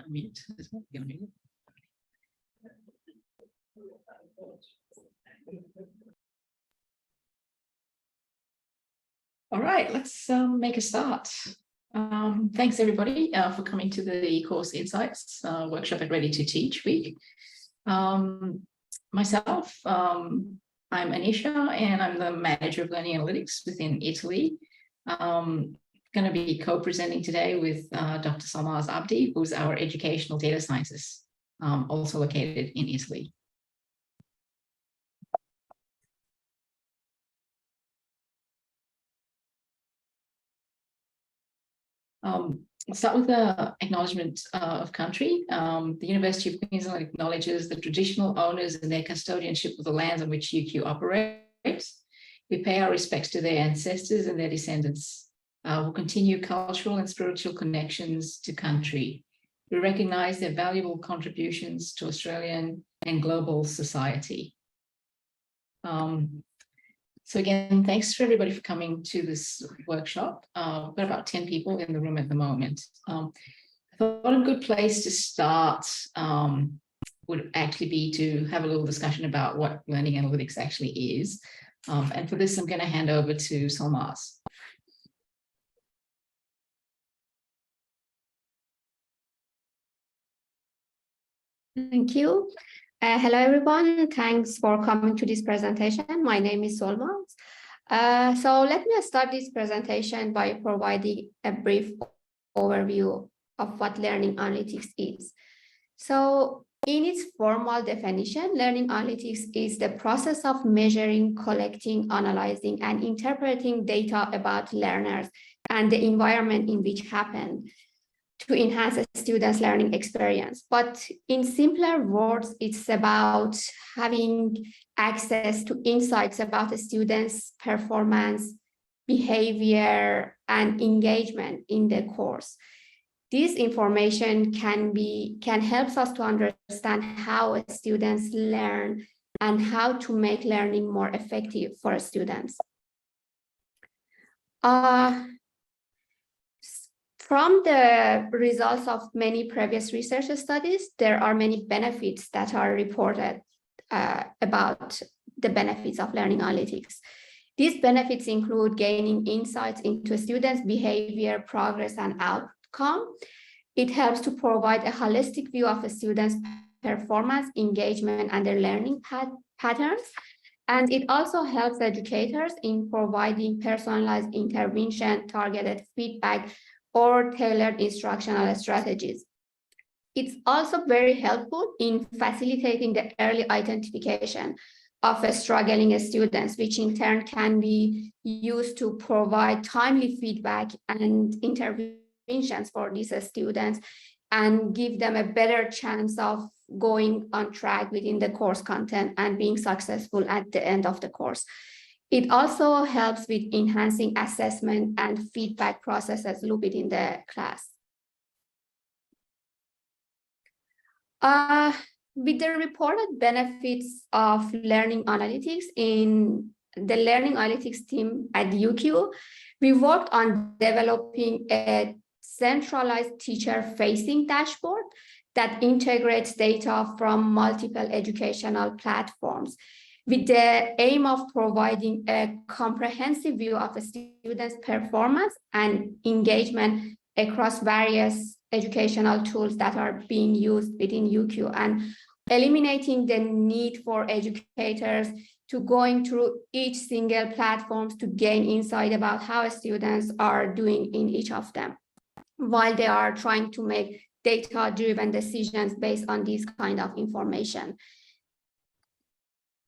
Mute as well. All right, let's make a start. Thanks everybody for coming to the Course Insights workshop at Ready to Teach week. Myself, I'm Anisha and I'm the manager of learning analytics within Italy. Going to be co-presenting today with Dr. Solmaz Abdi, who's our educational data scientist, also located in Italy. I'll start with the Acknowledgement of Country. The University of Queensland acknowledges the traditional owners and their custodianship of the lands on which UQ operates. We pay our respects to their ancestors and their descendants who continue cultural and spiritual connections to country. We recognise their valuable contributions to Australian and global society. So again, thanks for everybody for coming to this workshop. We've got about 10 people in the room at the moment. I thought a good place to start would actually be to have a little discussion about what learning analytics actually is. And for this, I'm going to hand over to Solmaz. Thank you. Hello, everyone. Thanks for coming to this presentation. My name is Solmaz. So let me start this presentation by providing a brief overview of what learning analytics is. So in its formal definition, learning analytics is the process of measuring, collecting, analyzing, and interpreting data about learners and the environment in which happen to enhance a student's learning experience. But in simpler words, it's about having access to insights about a student's performance, behavior, and engagement in the course. This information can help us to understand how students learn and how to make learning more effective for students. From the results of many previous research studies, there are many benefits that are reported about the benefits of learning analytics. These benefits include gaining insights into a student's behavior, progress, and outcome. It helps to provide a holistic view of a student's performance, engagement, and their learning patterns. And it also helps educators in providing personalized intervention, targeted feedback, or tailored instructional strategies. It's also very helpful in facilitating the early identification of struggling students, which in turn can be used to provide timely feedback and interventions for these students and give them a better chance of going on track within the course content and being successful at the end of the course. It also helps with enhancing assessment and feedback processes within the class. With the reported benefits of learning analytics in the learning analytics team at UQ, we worked on developing a centralized teacher-facing dashboard that integrates data from multiple educational platforms, with the aim of providing a comprehensive view of a student's performance and engagement across various educational tools that are being used within UQ, and eliminating the need for educators to going through each single platforms to gain insight about how students are doing in each of them, while they are trying to make data-driven decisions based on this kind of information.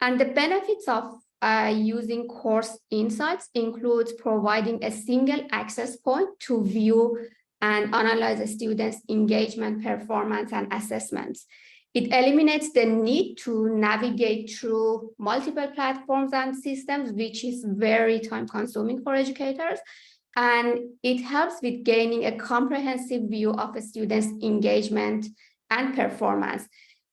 And the benefits of using Course Insights includes providing a single access point to view and analyze a student's engagement, performance, and assessments. It eliminates the need to navigate through multiple platforms and systems, which is very time-consuming for educators. And it helps with gaining a comprehensive view of a student's engagement and performance.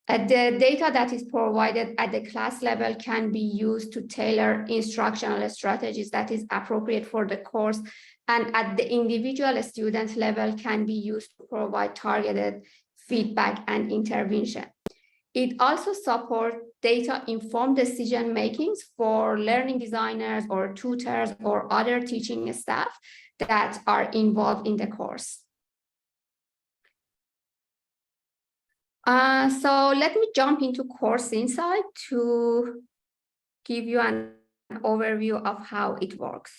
The data that is provided at the class level can be used to tailor instructional strategies that is appropriate for the course, and at the individual student level can be used to provide targeted feedback and intervention. It also supports data-informed decision makings for learning designers or tutors or other teaching staff that are involved in the course. So let me jump into Course Insight to give you an overview of how it works.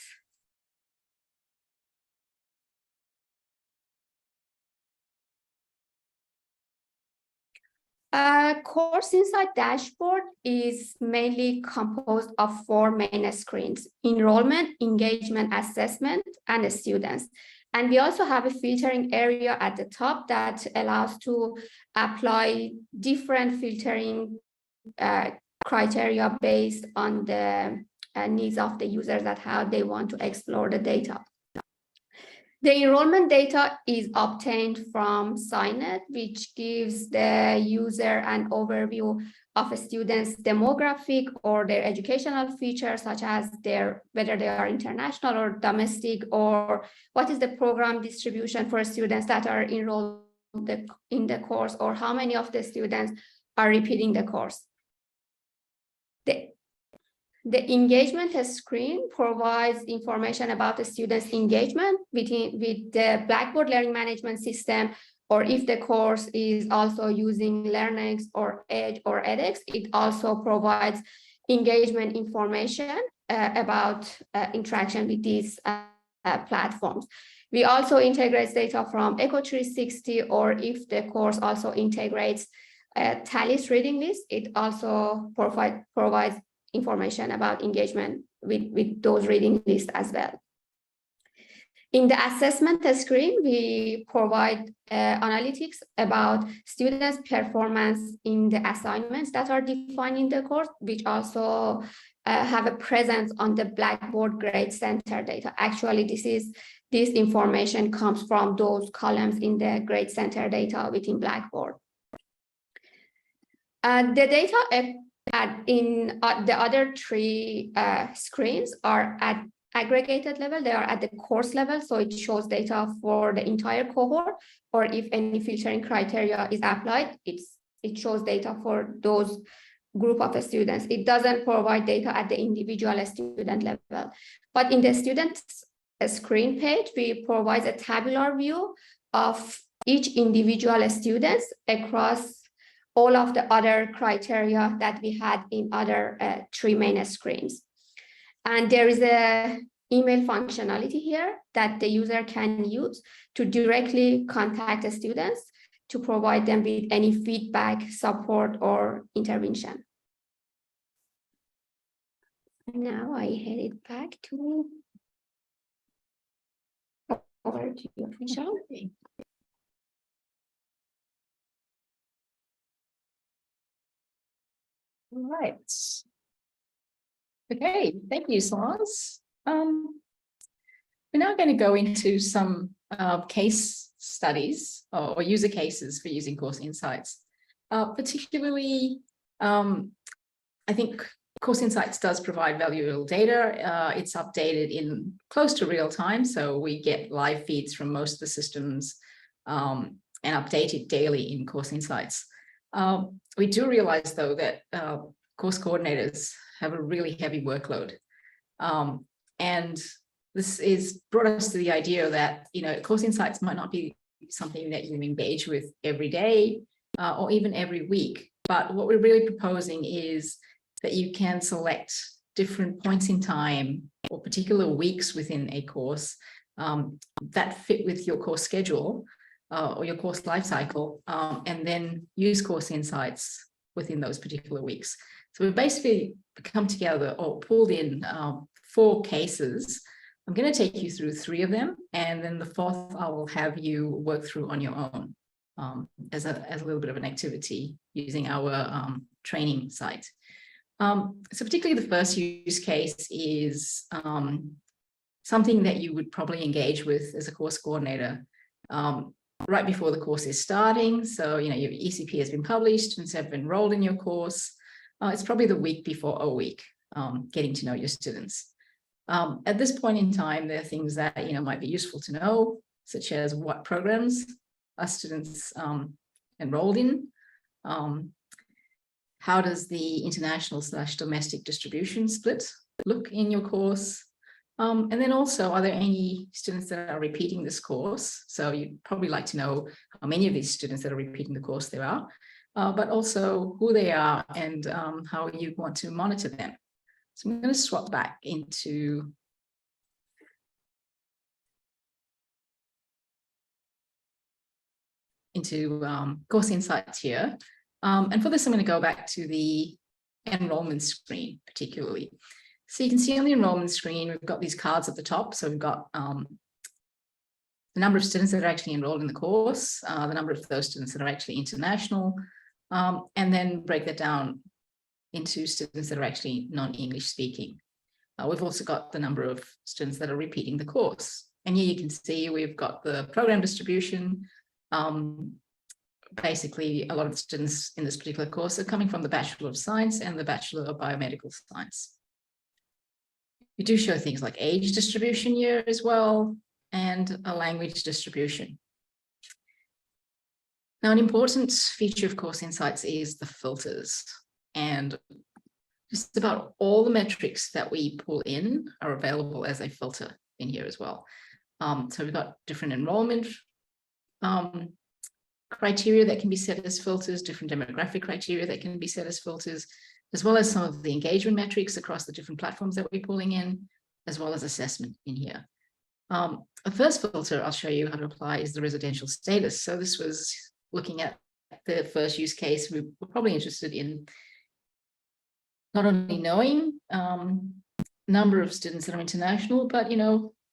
Course Insight dashboard is mainly composed of 4 main screens: enrollment, engagement, assessment, and students. And we also have a filtering area at the top that allows to apply different filtering criteria based on the needs of the users, that how they want to explore the data. The enrollment data is obtained from SciNet, which gives the user an overview of a student's demographic or their educational features, such as whether they are international or domestic, or what is the program distribution for students that are enrolled in the course, or how many of the students are repeating the course. The engagement screen provides information about the student's engagement with the Blackboard Learning Management System, or if the course is also using LearnX or Edge or edX, it also provides engagement information about interaction with these platforms. We also integrate data from Echo360, or if the course also integrates Tally's reading list, it also provides information about engagement with those reading lists as well. In the assessment screen, we provide analytics about students' performance in the assignments that are defined in the course, which also have a presence on the Blackboard Grade Center data. Actually, this information comes from those columns in the Grade Center data within Blackboard. The data in the other 3 screens are at aggregated level. They are at the course level, so it shows data for the entire cohort, or if any filtering criteria is applied, it shows data for those group of students. It doesn't provide data at the individual student level. But in the student screen page, we provide a tabular view of each individual student across all of the other criteria that we had in other 3 main screens. And there is a email functionality here that the user can use to directly contact the students to provide them with any feedback, support, or intervention. Now I head it back to over to you, Michelle. All right. Okay, thank you, Solange. We're now going to go into some case studies or user cases for using Course Insights. Particularly, I think Course Insights does provide valuable data. It's updated in close to real time, so we get live feeds from most of the systems and update it daily in Course Insights. We do realize, though, that course coordinators have a really heavy workload. And this is brought us to the idea that, Course Insights might not be something that you engage with every day or even every week. But what we're really proposing is that you can select different points in time or particular weeks within a course that fit with your course schedule or your course life cycle, and then use Course Insights within those particular weeks. So we've basically come together or pulled in 4 cases. I'm going to take you through 3 of them, and then the 4th I will have you work through on your own as a little bit of an activity using our training site. So particularly the first use case is something that you would probably engage with as a course coordinator right before the course is starting. So, your ECP has been published, students have enrolled in your course. It's probably the week before a week, getting to know your students. At this point in time, there are things that, might be useful to know, such as what programs are students enrolled in? How does the international/domestic distribution split look in your course? And then also, are there any students that are repeating this course? So you'd probably like to know how many of these students that are repeating the course there are, but also who they are and how you want to monitor them. So I'm going to swap back into Course Insights here. And for this, I'm going to go back to the enrollment screen particularly. So you can see on the enrollment screen, we've got these cards at the top. So we've got the number of students that are actually enrolled in the course, the number of those students that are actually international, and then break that down into students that are actually non-English speaking. We've also got the number of students that are repeating the course. And here you can see we've got the program distribution. Basically, a lot of the students in this particular course are coming from the Bachelor of Science and the Bachelor of Biomedical Science. We do show things like age distribution here as well, and a language distribution. Now, an important feature of Course Insights is the filters, and just about all the metrics that we pull in are available as a filter in here as well. So we've got different enrollment criteria that can be set as filters, different demographic criteria that can be set as filters, as well as some of the engagement metrics across the different platforms that we're pulling in, as well as assessment in here. The first filter I'll show you how to apply is the residential status. So this was looking at the first use case. We were probably interested in not only knowing number of students that are international, but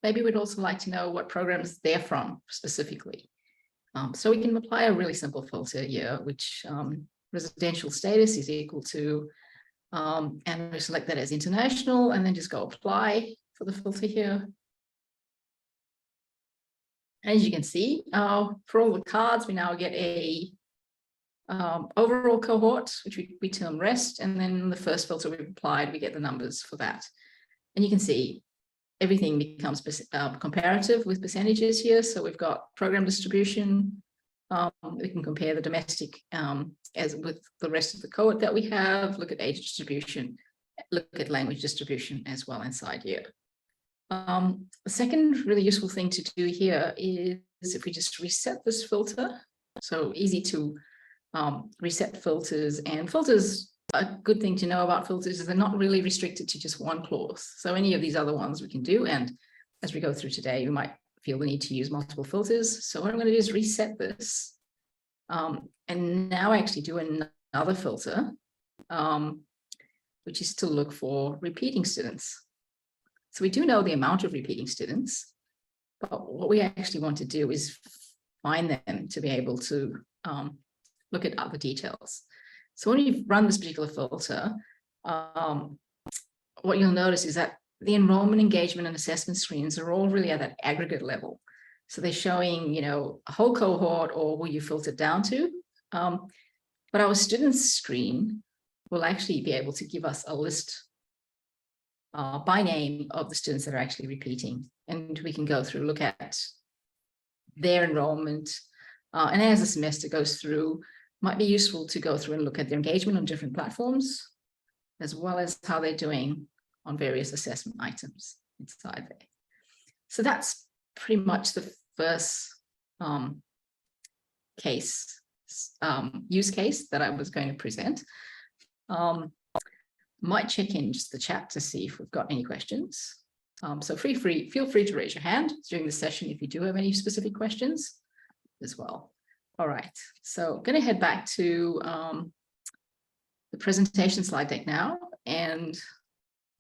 maybe we'd also like to know what programs they're from specifically. So we can apply a really simple filter here, which residential status is equal to, and we select that as international, and then just go apply for the filter here. As you can see, for all the cards, we now get a overall cohort, which we term rest, and then the first filter we've applied, we get the numbers for that. And you can see everything becomes comparative with percentages here. So we've got program distribution. We can compare the domestic as with the rest of the cohort that we have, look at age distribution, look at language distribution as well inside here. The second really useful thing to do here is if we just reset this filter. So easy to reset filters, and filters, a good thing to know about filters is they're not really restricted to just one clause. So any of these other ones we can do. And as we go through today, we might feel the need to use multiple filters. So what I'm going to do is reset this and now actually do another filter, which is to look for repeating students. So we do know the amount of repeating students, but what we actually want to do is find them to be able to look at other details. So when you run this particular filter, what you'll notice is that the enrollment, engagement, and assessment screens are all really at that aggregate level. So they're showing, a whole cohort or who you filtered down to. But our students screen will actually be able to give us a list by name of the students that are actually repeating. And we can go through, look at their enrollment. And as the semester goes through, might be useful to go through and look at their engagement on different platforms, as well as how they're doing on various assessment items inside there. So that's pretty much the first use case that I was going to present. Might check in just the chat to see if we've got any questions. So feel free to raise your hand during the session if you do have any specific questions as well. All right, so I'm going to head back to the presentation slide deck now and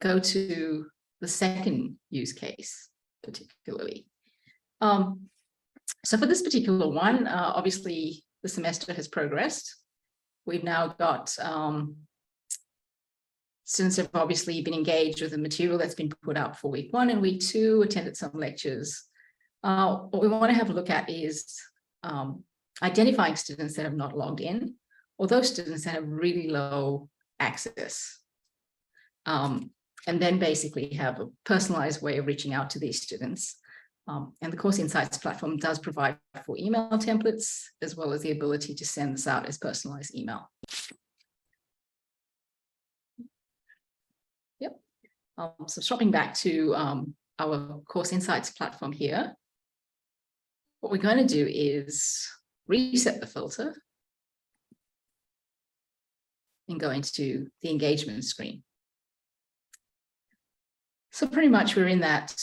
go to the second use case particularly. So for this particular one, obviously the semester has progressed. We've now got students have obviously been engaged with the material that's been put out for week 1 and week 2, attended some lectures. What we want to have a look at is identifying students that have not logged in, or those students that have really low access. And then basically have a personalized way of reaching out to these students And the Course Insights platform does provide for email templates, as well as the ability to send this out as personalized email. Yep. So swapping back to our Course Insights platform here, what we're going to do is reset the filter and go into the engagement screen. So pretty much we're in that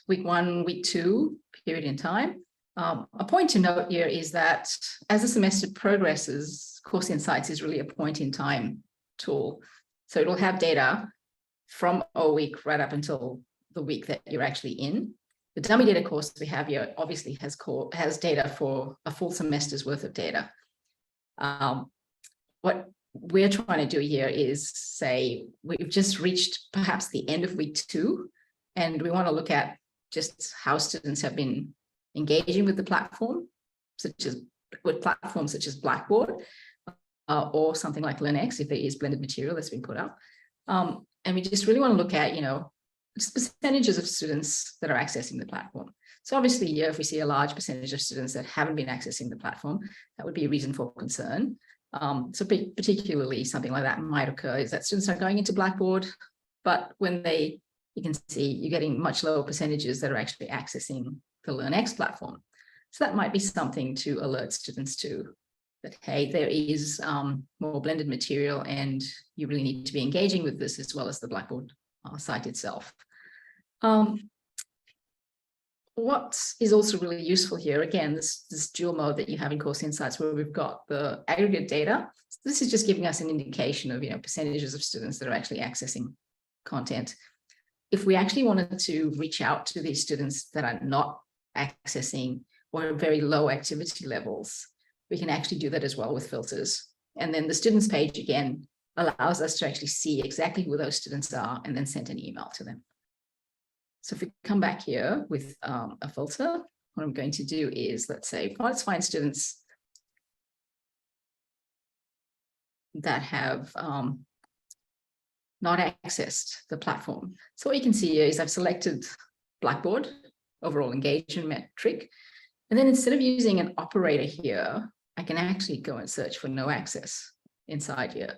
week 1, week 2 period in time. A point to note here is that as the semester progresses, Course Insights is really a point in time tool. So it'll have data from a week right up until the week that you're actually in. The dummy data course we have here obviously has data for a full semester's worth of data. What we're trying to do here is say we've just reached perhaps the end of week 2, and we want to look at just how students have been engaging with the platform, with platforms such as Blackboard or something like LearnX, if there is blended material that's been put up. And we just really want to look at, just percentages of students that are accessing the platform. So obviously, if we see a large percentage of students that haven't been accessing the platform, that would be a reason for concern. So particularly something like that might occur is that students are going into Blackboard, but when you can see you're getting much lower percentages that are actually accessing the LearnX platform. So that might be something to alert students to, that, hey, there is more blended material and you really need to be engaging with this as well as the Blackboard site itself. What is also really useful here, again, this dual mode that you have in Course Insights where we've got the aggregate data. So this is just giving us an indication of, percentages of students that are actually accessing content. If we actually wanted to reach out to these students that are not accessing or very low activity levels, we can actually do that as well with filters. And then the students page, again, allows us to actually see exactly who those students are and then send an email to them. So if we come back here with a filter, what I'm going to do is, let's find students that have not accessed the platform. So what you can see here is I've selected Blackboard, overall engagement metric. And then instead of using an operator here, I can actually go and search for no access inside here.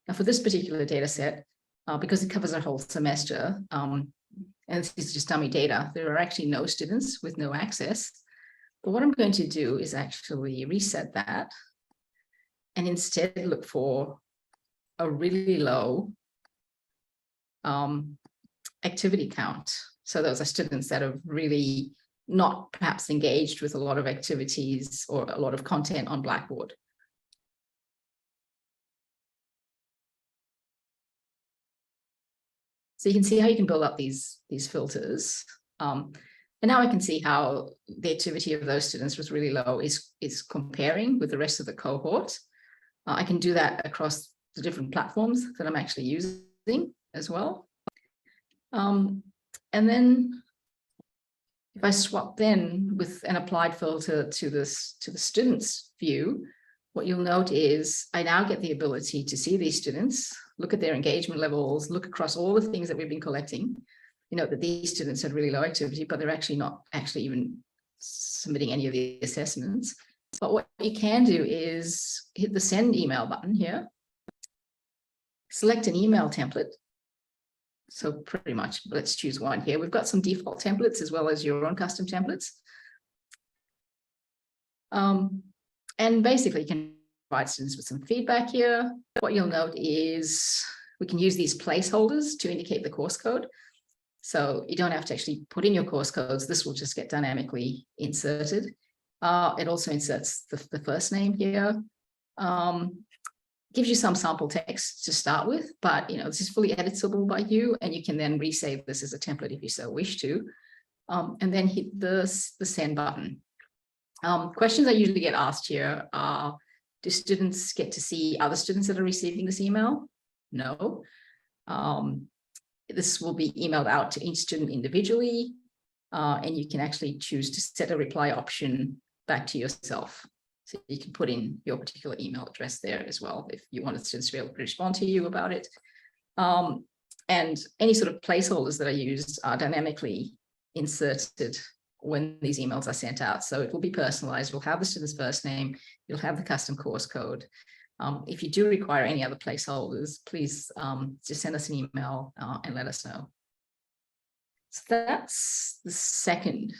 Now for this particular data set, because it covers a whole semester, and this is just dummy data, there are actually no students with no access. But what I'm going to do is actually reset that and instead look for a really low activity count. So those are students that are really not perhaps engaged with a lot of activities or a lot of content on Blackboard. So you can see how you can build up these filters. And now I can see how the activity of those students was really low is comparing with the rest of the cohort. I can do that across the different platforms that I'm actually using as well. And then if I swap then with an applied filter to the students view, what you'll note is I now get the ability to see these students, look at their engagement levels, look across all the things that we've been collecting, that these students had really low activity, but they're actually not even submitting any of the assessments. But what you can do is hit the send email button here, select an email template. So pretty much, let's choose one here. We've got some default templates as well as your own custom templates. And basically you can provide students with some feedback here. What you'll note is we can use these placeholders to indicate the course code. So you don't have to actually put in your course codes. This will just get dynamically inserted. It also inserts the first name here. Gives you some sample text to start with, but this is fully editable by you, and you can then resave this as a template if you so wish to, and then hit the send button. Questions I usually get asked here are, do students get to see other students that are receiving this email? No. This will be emailed out to each student individually, and you can actually choose to set a reply option back to yourself. So you can put in your particular email address there as well if you wanted students to be able to respond to you about it. And any sort of placeholders that are used are dynamically inserted when these emails are sent out. So it will be personalized. We'll have the student's first name. You'll have the custom course code. If you do require any other placeholders, please just send us an email and let us know. So that's the second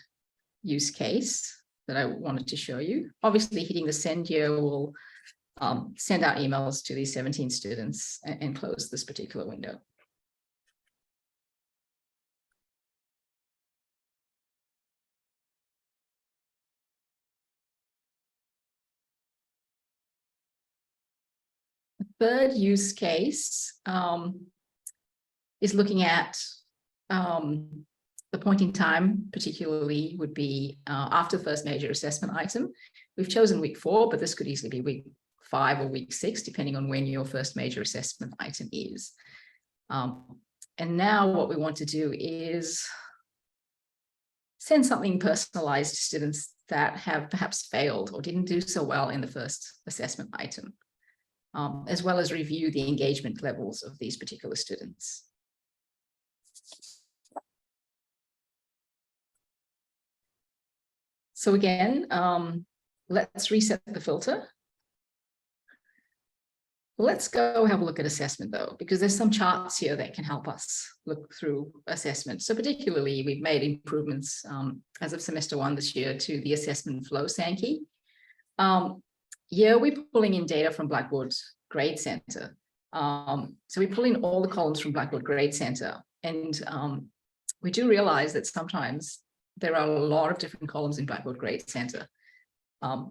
use case that I wanted to show you. Obviously, hitting the send here will send out emails to these 17 students and close this particular window. The third use case is looking at the point in time, particularly would be after the first major assessment item. We've chosen week 4, but this could easily be week 5 or week 6, depending on when your first major assessment item is. And now what we want to do is send something personalized to students that have perhaps failed or didn't do so well in the first assessment item, as well as review the engagement levels of these particular students. So again, let's reset the filter. Let's go have a look at assessment though, because there's some charts here that can help us look through assessment. So particularly, we've made improvements as of semester 1 this year to the assessment flow Sankey. Here we're pulling in data from Blackboard Grade Center. So we pull in all the columns from Blackboard Grade Center, and we do realize that sometimes there are a lot of different columns in Blackboard Grade Center.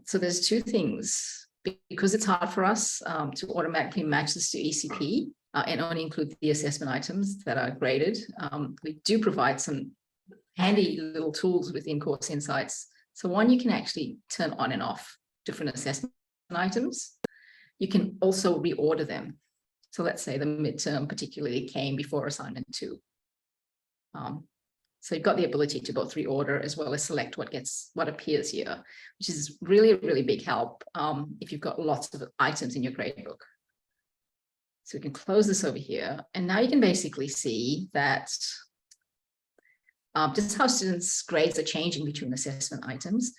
So there's two things. Because it's hard for us to automatically match this to ECP and only include the assessment items that are graded, we do provide some handy little tools within Course Insights. So one, you can actually turn on and off different assessment items. You can also reorder them. So let's say the midterm particularly came before assignment 2. So you've got the ability to both reorder as well as select what appears here, which is really a really big help if you've got lots of items in your gradebook. So we can close this over here, and now you can basically see that just how students' grades are changing between assessment items.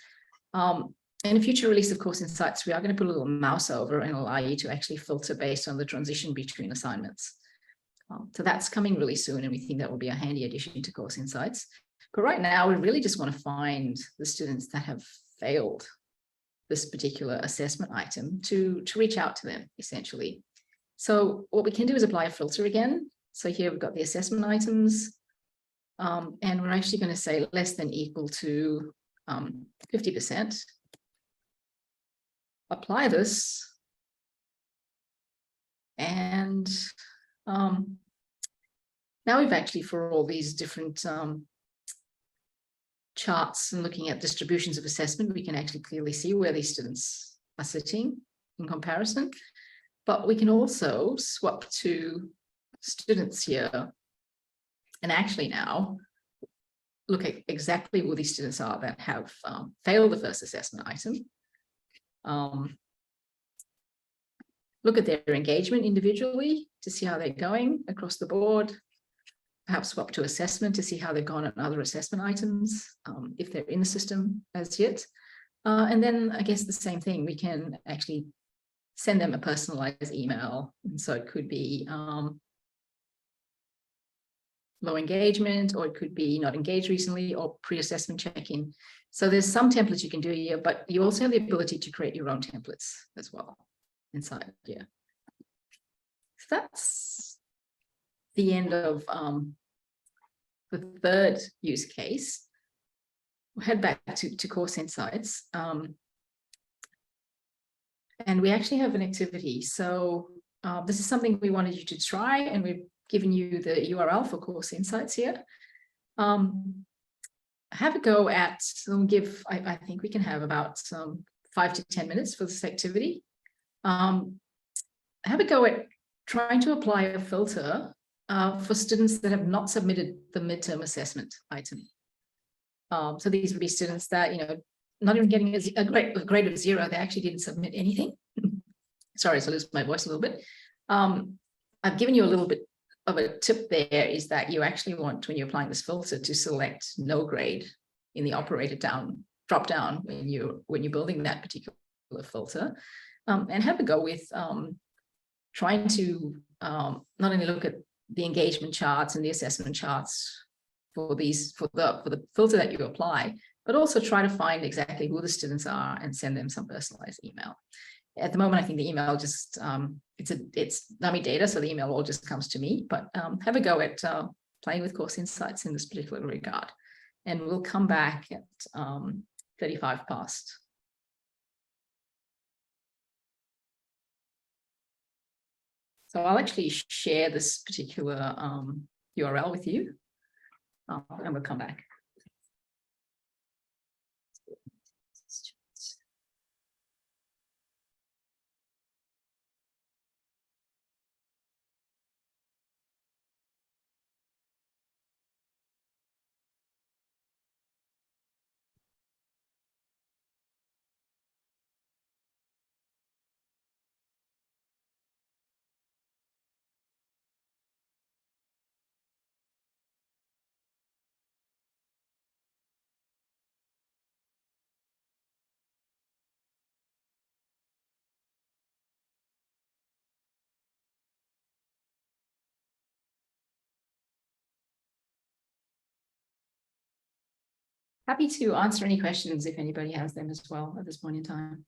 In a future release of Course Insights, we are going to put a little mouse over and allow you to actually filter based on the transition between assignments. So that's coming really soon, and we think that will be a handy addition to Course Insights. But right now, we really just want to find the students that have failed this particular assessment item to reach out to them, essentially. So what we can do is apply a filter again. So here we've got the assessment items, and we're actually going to say less than equal to 50%. Apply this, and now we've actually, for all these different charts and looking at distributions of assessment, we can actually clearly see where these students are sitting in comparison. But we can also swap to students here and actually now look at exactly who these students are that have failed the first assessment item. Look at their engagement individually to see how they're going across the board. Perhaps swap to assessment to see how they've gone on other assessment items, if they're in the system as yet. And then I guess the same thing, we can actually send them a personalized email. And so it could be low engagement, or it could be not engaged recently, or pre-assessment check-in. So there's some templates you can do here, but you also have the ability to create your own templates as well inside here. So that's the end of the third use case. We'll head back to Course Insights. And we actually have an activity. So this is something we wanted you to try, and we've given you the URL for Course Insights here. Have a go at, I think we can have about 5 to 10 minutes for this activity. Have a go at trying to apply a filter for students that have not submitted the midterm assessment item. So these would be students that, not even getting a grade of 0, they actually didn't submit anything. Sorry, so I lose my voice a little bit. I've given you a little bit of a tip there, is that you actually want, when you're applying this filter, to select no grade in the operator drop down when you're building that particular filter, and have a go with trying to not only look at the engagement charts and the assessment charts for the filter that you apply, but also try to find exactly who the students are and send them some personalized email. At the moment, I think the email just it's dummy data, so the email all just comes to me. But have a go at playing with Course Insights in this particular regard, and we'll come back at 35 past. So I'll actually share this particular URL with you, and we'll come back. Happy to answer any questions if anybody has them as well at this point in time.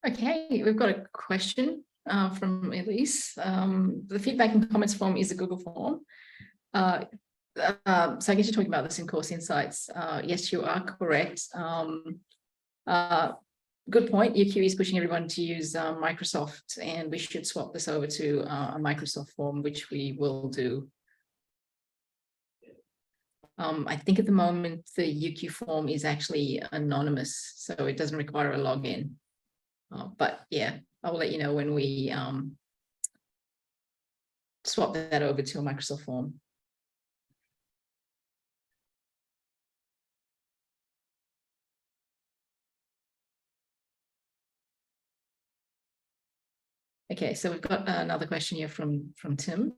Okay, we've got a question from Elise. The feedback and comments form is a Google form. So I guess you're talking about this in Course Insights. Yes, you are correct. Good point. UQ is pushing everyone to use Microsoft, and we should swap this over to a Microsoft form, which we will do. I think at the moment the UQ form is actually anonymous, so it doesn't require a login. But yeah, I will let you know when we swap that over to a Microsoft form. Okay, so we've got another question here from Tim.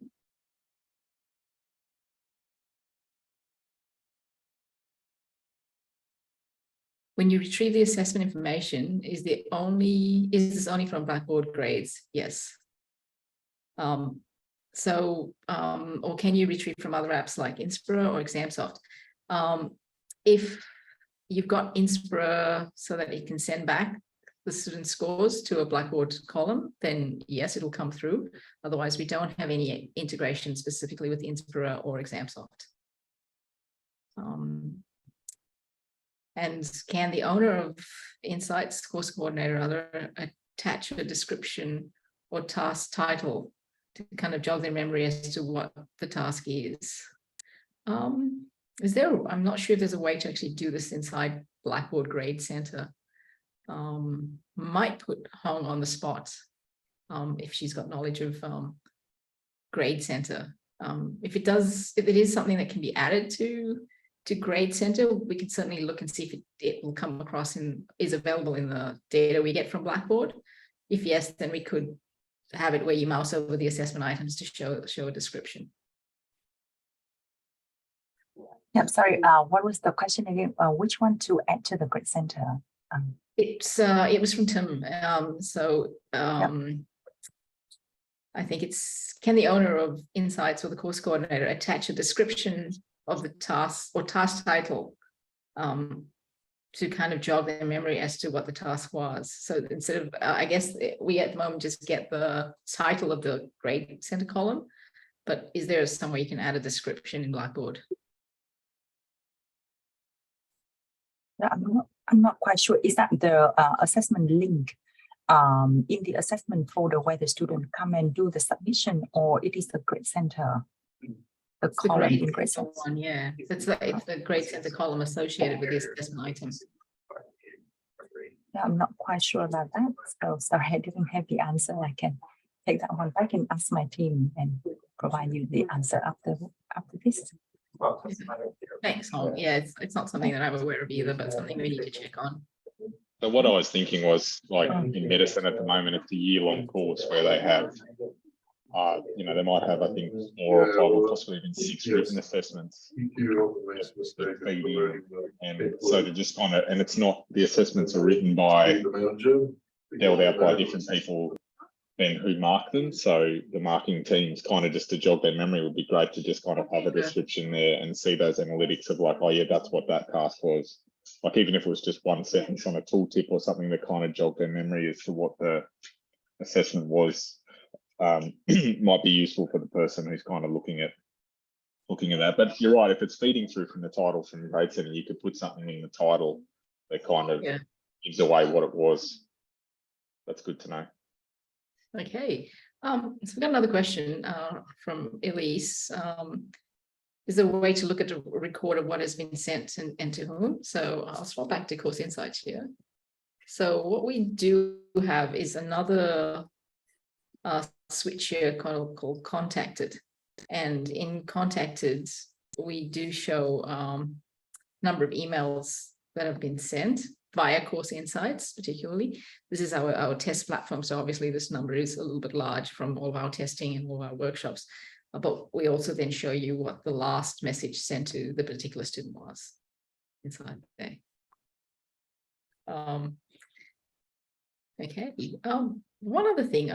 When you retrieve the assessment information, is this only from Blackboard grades? Yes. Or can you retrieve from other apps like Inspira or ExamSoft? If you've got Inspira so that it can send back the student scores to a Blackboard column, then yes, it'll come through. Otherwise, we don't have any integration specifically with Inspira or ExamSoft. And can the owner of Insights, course coordinator, or other attach a description or task title to kind of jog their memory as to what the task is? I'm not sure if there's a way to actually do this inside Blackboard Grade Center. Might put Hong on the spot if she's got knowledge of Grade Center. If it is something that can be added to Grade Center, we can certainly look and see if it will come across and is available in the data we get from Blackboard. If yes, then we could have it where you mouse over the assessment items to show a description. Yeah, sorry. What was the question again? Which one to add to the Grade Center? It was from Tim. I think it's, can the owner of Insights or the course coordinator attach a description of the task or task title to kind of jog their memory as to what the task was? So instead of, I guess we at the moment just get the title of the Grade Center column, but is there some way you can add a description in Blackboard? I'm not quite sure. Is that the assessment link in the assessment folder where the student come and do the submission, or it is the Grade Center? The column in Grade Center one, yeah. It's the Grade Center column associated with this assessment item. Yeah, I'm not quite sure about that. So sorry, I didn't have the answer. I can take that one back and ask my team and provide you the answer after this. Thanks, Hong. Yeah, it's not something that I'm aware of either, but something we need to check on. So what I was thinking was, like in medicine at the moment, it's a year-long course where they have, they might have, I think, 4 or 5 or possibly even 6 written assessments. And so to just kind of, and it's not, the assessments are written by, dealt out by different people than who mark them. So the marking teams kind of, just to jog their memory, would be great to just kind of have a description there and see those analytics of like, oh yeah, that's what that task was. Like even if it was just one sentence on a tooltip or something that kind of jogged their memory as to what the assessment was, might be useful for the person who's kind of looking at that. But you're right, if it's feeding through from the title from Grade Center, you could put something in the title that kind of gives away what it was. That's good to know. Okay, so we've got another question from Elise. Is there a way to look at a record of what has been sent and to whom? So I'll swap back to Course Insights here. So what we do have is another switch here called Contacted. And in Contacted, we do show number of emails that have been sent via Course Insights, particularly. This is our test platform. So obviously this number is a little bit large from all of our testing and all of our workshops. But we also then show you what the last message sent to the particular student was inside there. Okay. One other thing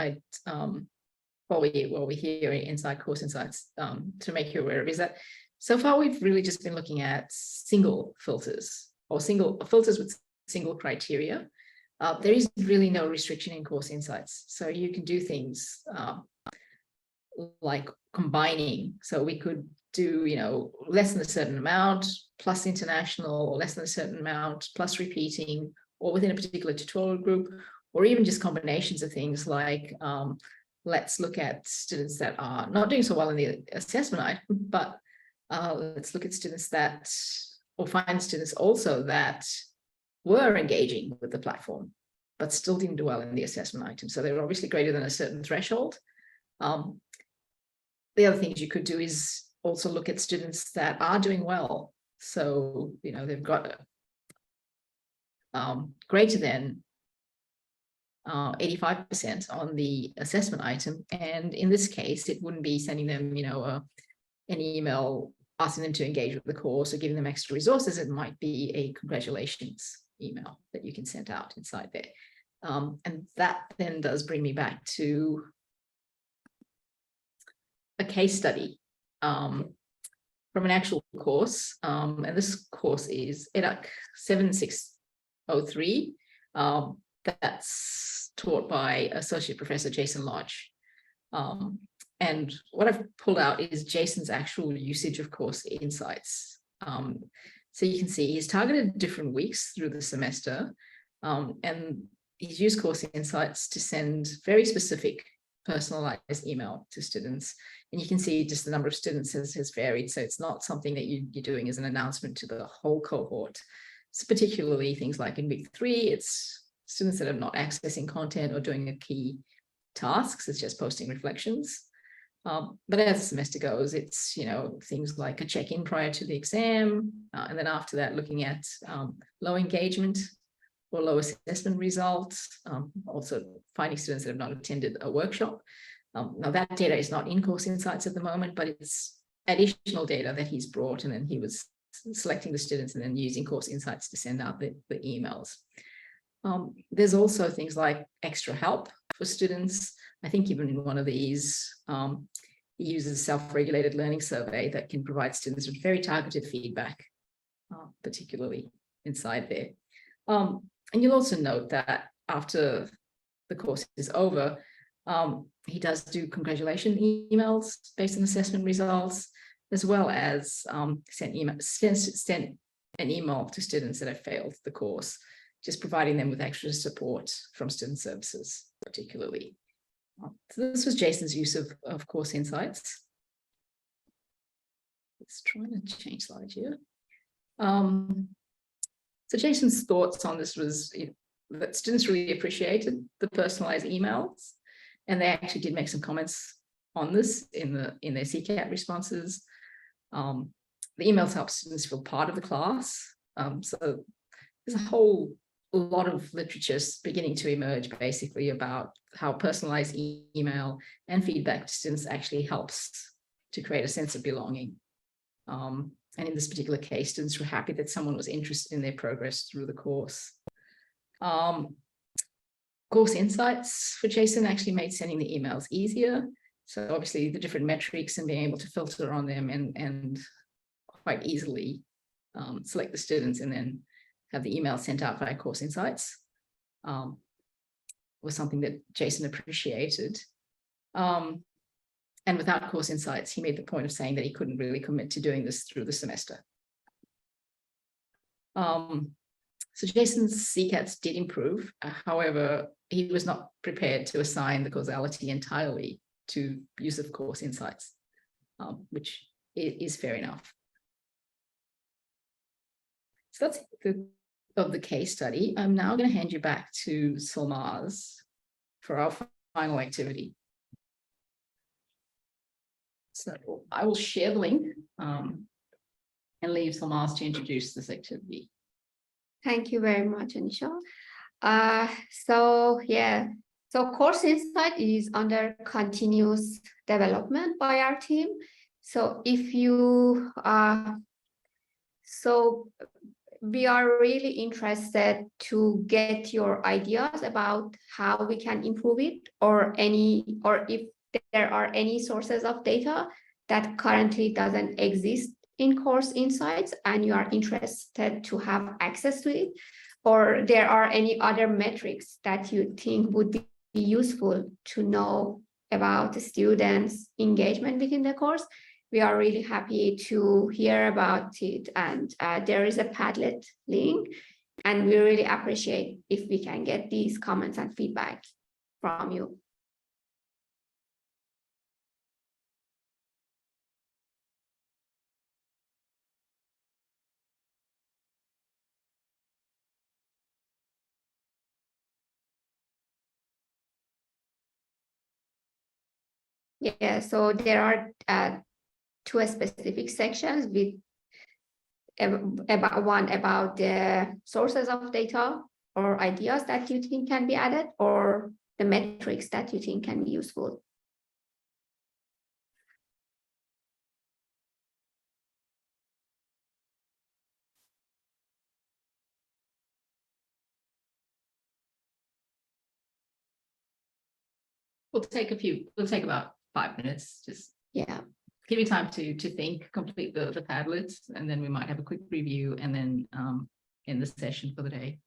while we're here inside Course Insights to make you aware of is that so far we've really just been looking at single filters or single filters with single criteria. there is really no restriction in course insights. So you can do things like combining. So we could do, less than a certain amount plus international, or less than a certain amount plus repeating, or within a particular tutorial group, or even just combinations of things like, let's look at students that are not doing so well in the assessment item, but let's look at students that, or find students also that were engaging with the platform, but still didn't do well in the assessment item. So they were obviously greater than a certain threshold. The other things you could do is also look at students that are doing well. So, they've got greater than 85% on the assessment item. And in this case, it wouldn't be sending them, an email asking them to engage with the course or giving them extra resources. It might be a congratulations email that you can send out inside there. And that then does bring me back to a case study from an actual course. And this course is EDUC 7603. That's taught by Associate Professor Jason Lodge. And what I've pulled out is Jason's actual usage of course insights. So you can see he's targeted different weeks through the semester, and he's used course insights to send very specific personalized email to students. And you can see just the number of students has varied. So it's not something that you're doing as an announcement to the whole cohort. It's particularly things like in week 3, it's students that are not accessing content or doing a key tasks, it's just posting reflections. But as the semester goes, it's, things like a check-in prior to the exam. And then after that, looking at low engagement or low assessment results, also finding students that have not attended a workshop. Now that data is not in course insights at the moment, but it's additional data that he's brought, and then he was selecting the students and then using course insights to send out the emails. There's also things like extra help for students. I think even in one of these, he uses a self-regulated learning survey that can provide students with very targeted feedback, particularly inside there. And you'll also note that after the course is over, he does do congratulation emails based on assessment results, as well as sent an email to students that have failed the course, just providing them with extra support from student services, particularly. So this was Jason's use of course insights. Let's try to change slide here. So Jason's thoughts on this was that students really appreciated the personalized emails, and they actually did make some comments on this in their CCAT responses. The emails help students feel part of the class. So there's a whole lot of literature beginning to emerge basically about how personalized email and feedback to students actually helps to create a sense of belonging. And in this particular case, students were happy that someone was interested in their progress through the course. Course insights for Jason actually made sending the emails easier. So obviously the different metrics and being able to filter on them and quite easily select the students and then have the email sent out via course insights was something that Jason appreciated. And without course insights, he made the point of saying that he couldn't really commit to doing this through the semester. So Jason's CCATs did improve. However, he was not prepared to assign the causality entirely to use of course insights, which is fair enough. So that's the of the case study. I'm now going to hand you back to Solmaz for our final activity. So I will share the link and leave Solmaz to introduce this activity. Thank you very much, Anisha. So course insight is under continuous development by our team. So if you we are really interested to get your ideas about how we can improve it, or if there are any sources of data that currently doesn't exist in course insights and you are interested to have access to it. or there are any other metrics that you think would be useful to know about the students' engagement within the course, we are really happy to hear about it. And there is a Padlet link, and we really appreciate if we can get these comments and feedback from you. Yeah, so there are two specific sections with about the sources of data or ideas that you think can be added, or the metrics that you think can be useful. We'll take about 5 minutes, just Yeah. give you time to think, complete the Padlets, and then we might have a quick review and then end the session for the day.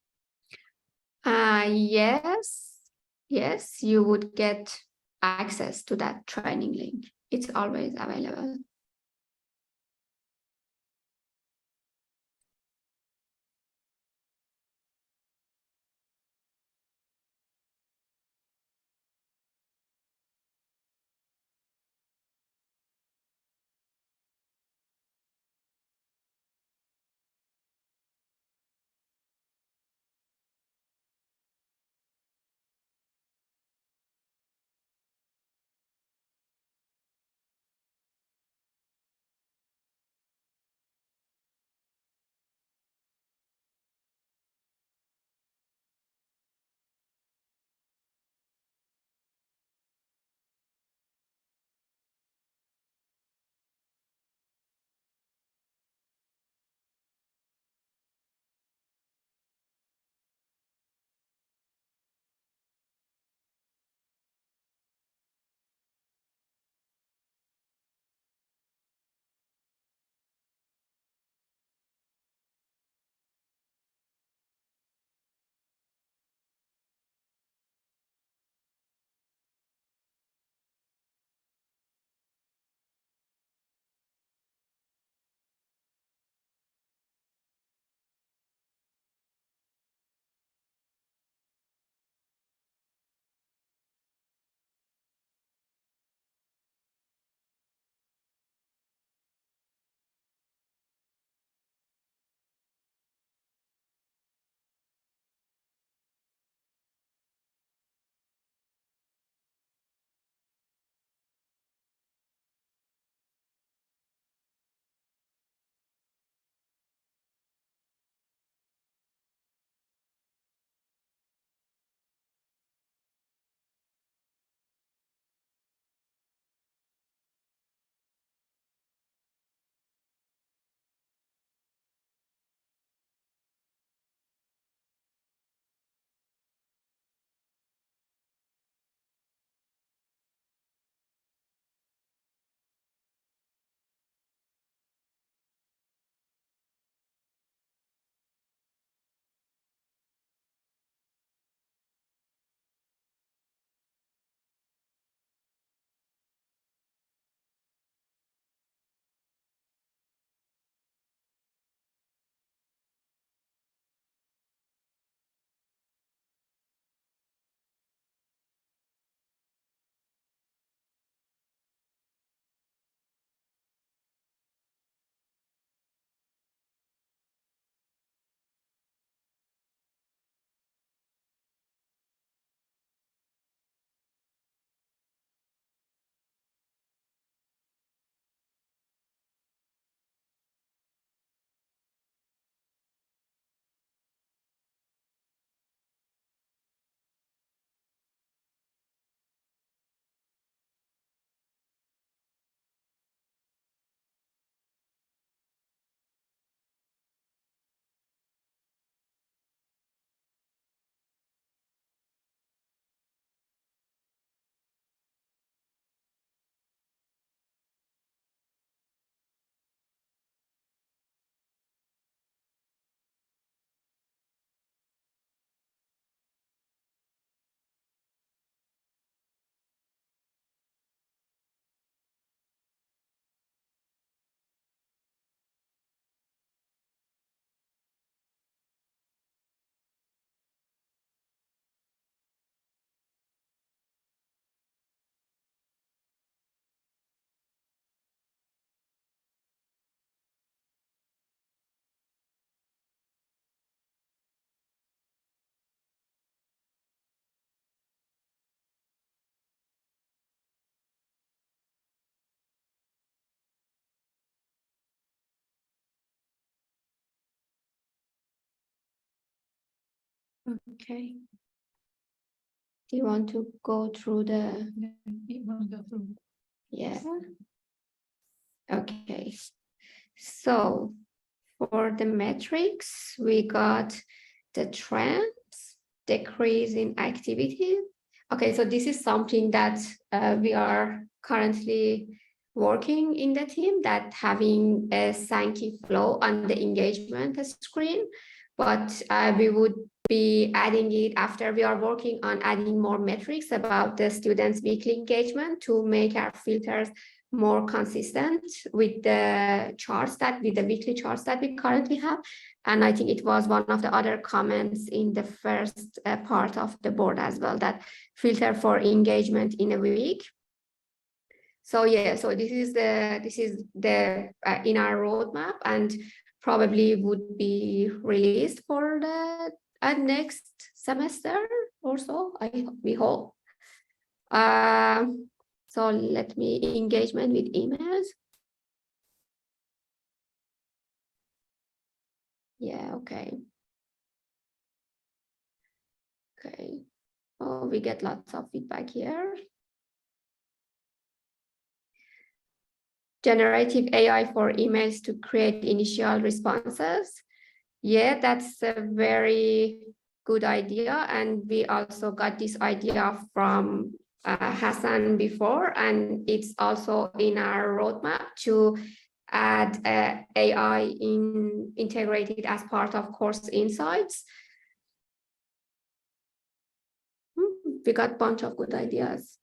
Yes, you would get access to that training link. It's always available. Okay. Do you want to go through the? Yeah. Okay. So for the metrics, we got the trends, decrease in activity. Okay, so this is something that we are currently working in the team, that having a Sankey flow on the engagement screen, but we would be adding it after we are working on adding more metrics about the students' weekly engagement to make our filters more consistent with the charts with the weekly charts that we currently have. And I think it was one of the other comments in the first part of the board as well, that filter for engagement in a week. So yeah, so this is the in our roadmap, and probably would be released for the next semester or so. We hope. So let me engagement with emails. Yeah, okay. Okay. Oh, we get lots of feedback here. Generative AI for emails to create initial responses. Yeah, that's a very good idea. And we also got this idea from Hassan before, and it's also in our roadmap to add AI integrated as part of course insights. We got a bunch of good ideas.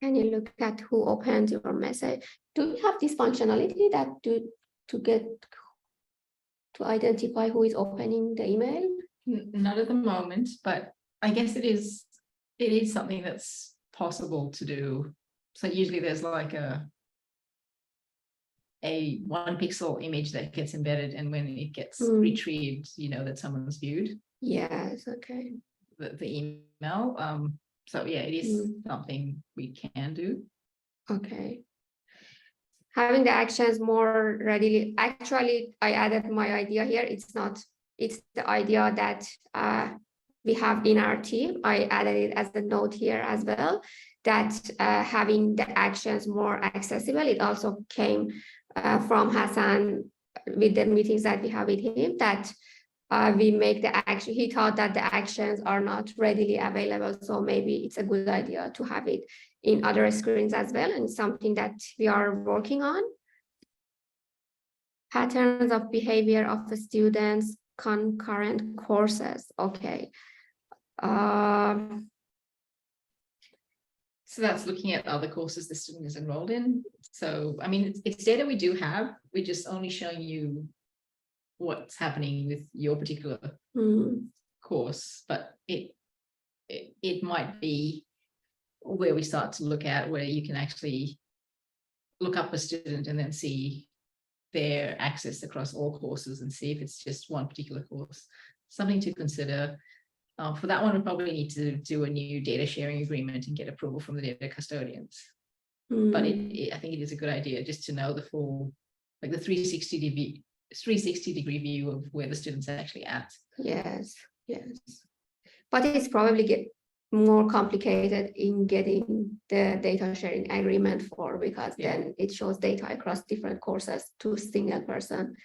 Can you look at who opened your message? Do you have this functionality that to identify who is opening the email? Not at the moment, but I guess it is something that's possible to do. So usually there's like a 1 pixel image that gets embedded, and when it gets retrieved, you know that someone's viewed. Yes, okay. The email. So yeah, it is something we can do. Okay. Having the actions more readily. Actually, I added my idea here. It's the idea that we have in our team. I added it as a note here as well, that having the actions more accessible. It also came from Hassan with the meetings that we have with him, that we make the action. He thought that the actions are not readily available, so maybe it's a good idea to have it in other screens as well, and something that we are working on. Patterns of behavior of the students, concurrent courses. Okay. So that's looking at other courses the student is enrolled in. So, I mean, it's data we do have. We're just only showing you what's happening with your particular course, but it might be where we start to look at where you can actually look up a student and then see their access across all courses and see if it's just one particular course. Something to consider. For that one, we probably need to do a new data sharing agreement and get approval from the data custodians. But I think it is a good idea just to know the full, like the 360 degree view of where the student's actually at. Yes, yes. But it's probably get more complicated in getting the data sharing agreement because then it shows data across different courses to a single person,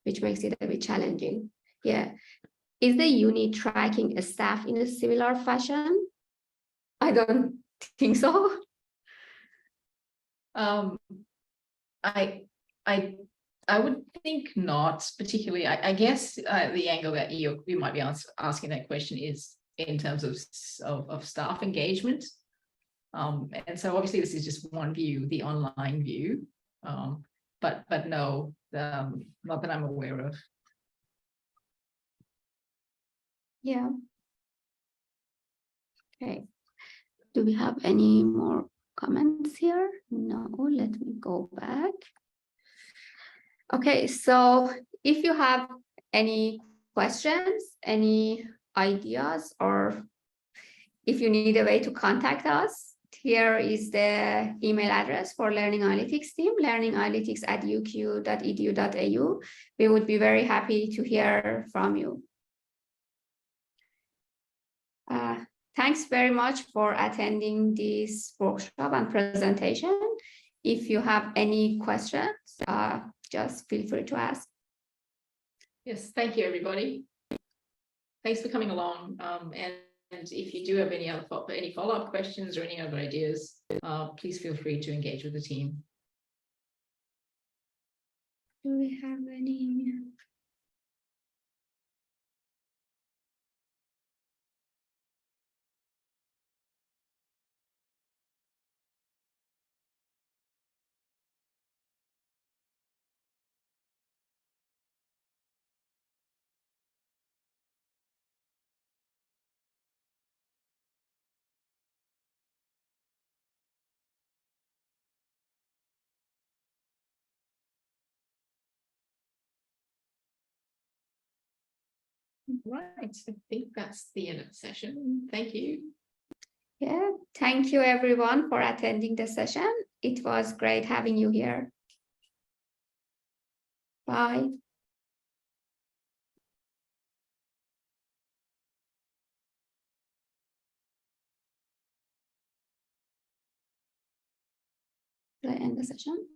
which makes it a bit challenging. Yeah. Is the unit tracking a staff in a similar fashion? I don't think so. I would think not particularly. I guess the angle that you might be asking that question is in terms of staff engagement. And so obviously this is just one view, the online view, but no, not that I'm aware of. Yeah. Okay. Do we have any more comments here? No, let me go back. Okay, so if you have any questions, any ideas, or if you need a way to contact us, here is the email address for Learning Analytics team, learninganalytics@uq.edu.au. We would be very happy to hear from you. Thanks very much for attending this workshop and presentation. If you have any questions, just feel free to ask. Yes, thank you, everybody. Thanks for coming along. And if you do have any follow-up questions or any other ideas, please feel free to engage with the team. Do we have any? Right, I think that's the end of the session. Thank you. Yeah, thank you everyone for attending the session. It was great having you here. Bye. Should I end the session?